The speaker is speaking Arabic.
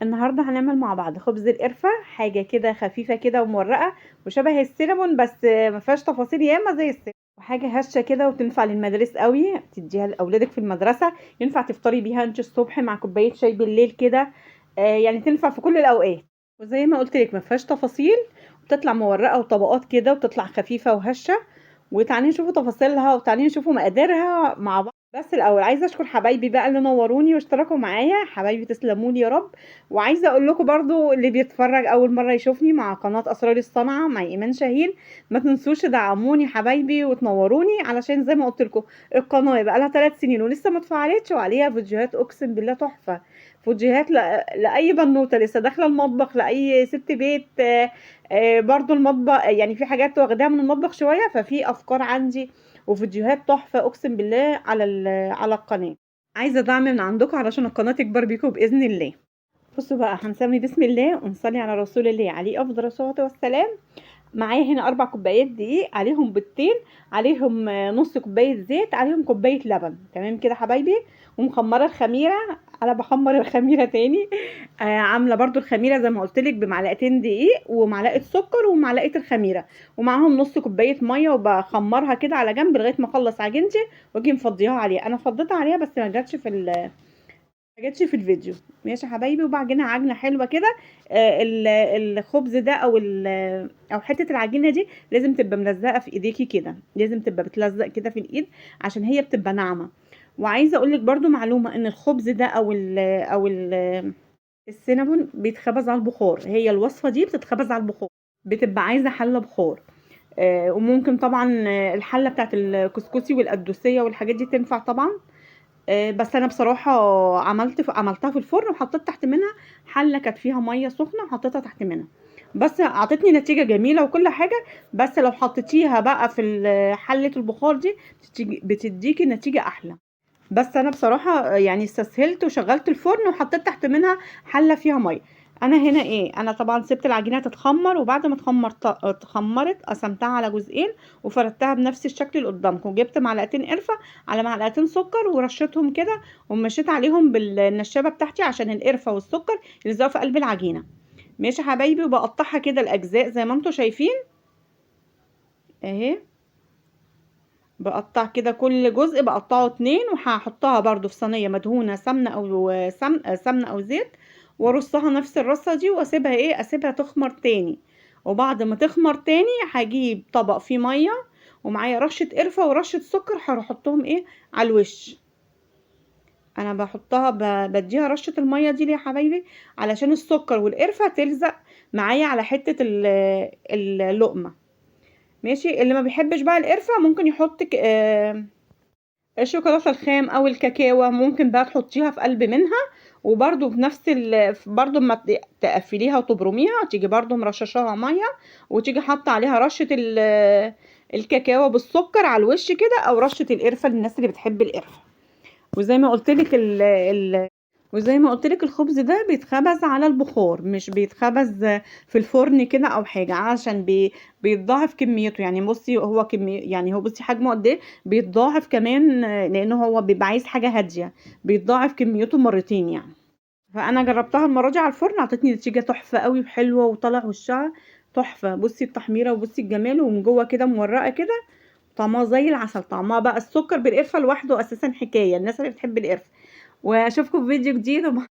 النهارده هنعمل مع بعض خبز القرفة، حاجة كده خفيفة كده ومورقة وشبه السينابون، بس ما فيهاش تفاصيل ياما زي السينابون، وحاجة هشة كده وتنفع للمدارس قوي، تديها لأولادك في المدرسة. ينفع تفطري بيها انت الصبح مع كوباية شاي بالليل كده. يعني تنفع في كل الأوقات. وزي ما قلت لك ما فيهاش تفاصيل، وبتطلع مورقة وطبقات كده وبتطلع خفيفة وهشة. وتعالي نشوفوا تفاصيلها وتعالي نشوفوا مقاديرها مع بعض. بس الاول عايزه اشكر حبايبي بقى اللي نوروني واشتركوا معايا، حبايبي تسلموني يا رب. وعايزه اقول لكم برضو اللي بيتفرج اول مره يشوفني مع قناه اسرار الصنعه مع ايمان شاهين، ما تنسوش تدعموني حبايبي وتنوروني، علشان زي ما قلت لكم القناه بقى لها 3 سنين ولسه ما اتفعلتش، وعليها فيديوهات اقسم بالله تحفه. فيديوهات لاي بنوته لسه داخله المطبخ، لاي ست بيت. برضو المطبخ يعني في حاجات واخداها من المطبخ شويه، ففي افكار عندي وفيديوهات تحفة اقسم بالله على القناة. عايزة دعم من عندكم علشان القناة تكبر بيكم بإذن الله. بصوا بقى هنسمي بسم الله ونصلي على رسول الله عليه افضل الصلاة والسلام. معايا هنا 4 كوبايات دقيق، عليهم بيضتين، عليهم نص كوباية زيت، عليهم كوباية لبن، تمام كده حبايبي. ومخمرة الخميرة، انا بخمر الخميرة تاني. عاملة برضو الخميرة زي ما قلت لك بمعلقتين دقيق ومعلقة سكر ومعلقة الخميرة، ومعاهم نص كوباية مية، وبخمرها كده على جنب لغاية ما اخلص عجينتي واجي مفضيها عليها. انا فضيتها عليها بس ما جاتش في الفيديو. ماشي يا حبايبي، وبعجنها عجنه حلوه كده. الخبز ده او حته العجينه دي لازم تبقى ملزقه في ايديكي كده، لازم تبقى بتلزق كده في الايد عشان هي بتبقى ناعمه. وعايزه اقول لك برضو معلومه ان الخبز ده السينابون بيتخبز على البخار، هي الوصفه دي بتتخبز على البخار، بتبقى عايزه حله بخار. وممكن طبعا الحله بتاعت الكسكسي والقدوسيه والحاجات دي تنفع طبعا. بس انا بصراحه عملتها في الفرن وحطيت تحت منها حله كانت فيها ميه سخنه وحطيتها تحت منها، بس اعطتني نتيجه جميله وكل حاجه. بس لو حطيتيها بقى في حله البخار دي بتديكي نتيجه احلى. بس انا بصراحه يعني استسهلت وشغلت الفرن وحطيت تحت منها حله فيها ميه. انا هنا انا طبعا سبت العجينه تتخمر، وبعد ما اتخمرت قسمتها على جزئين وفردتها بنفس الشكل اللي قدامكم. جبت معلقتين قرفه على معلقتين سكر ورشيتهم كده، ومشيت عليهم بالنشابه بتاعتي عشان القرفه والسكر يلزقوا في قلب العجينه. ماشي يا حبايبي، وبقطعها كده الاجزاء زي ما انتم شايفين اهي. بقطع كده كل جزء بقطعه 2، وهحطها برضو في صينية مدهونة سمنة او سمنة او زيت، وارصها نفس الرصة دي واسيبها اسيبها تخمر تاني. وبعد ما تخمر تاني هجيب طبق فيه مية ومعايا رشة قرفة ورشة سكر، هحطهم على الوش. انا بحطها بديها رشة المية دي ليه يا حبايبي؟ علشان السكر والقرفة تلزق معايا على حتة اللقمة. ماشي، اللي ما بيحبش بقى القرفة ممكن يحط الشوكولاته الخام او الكاكاو، ممكن بقى تحطيها في قلب منها. وبرده في نفس برده ما تقفليها وتبرميها تيجي برده مرششاها ميه، وتيجي حاطه عليها رشه الكاكاو بالسكر على الوش كده، او رشه القرفه للناس اللي بتحب القرفه. وزي ما قلت لك وزي ما قلت لك الخبز ده بيتخبز على البخار، مش بيتخبز في الفرن كده او حاجه، عشان بيتضاعف كميته. يعني بصي هو كمية، يعني هو بصي حجمه قد ايه، بيتضاعف كمان لانه هو بيبقى عايز حاجه هاديه، بيتضاعف كميته مرتين يعني. فانا جربتها المره دي على الفرن، اعطتني نتيجه تحفه قوي وحلوه وطلع وشها تحفه. بصي التحميره وبصي الجمال، ومن جوه كده مورقه كده، طعمها زي العسل. طعمها بقى السكر بالقرفه لوحده اساسا حكايه الناس اللي بتحب القرفه. واشوفكم في فيديو جديد.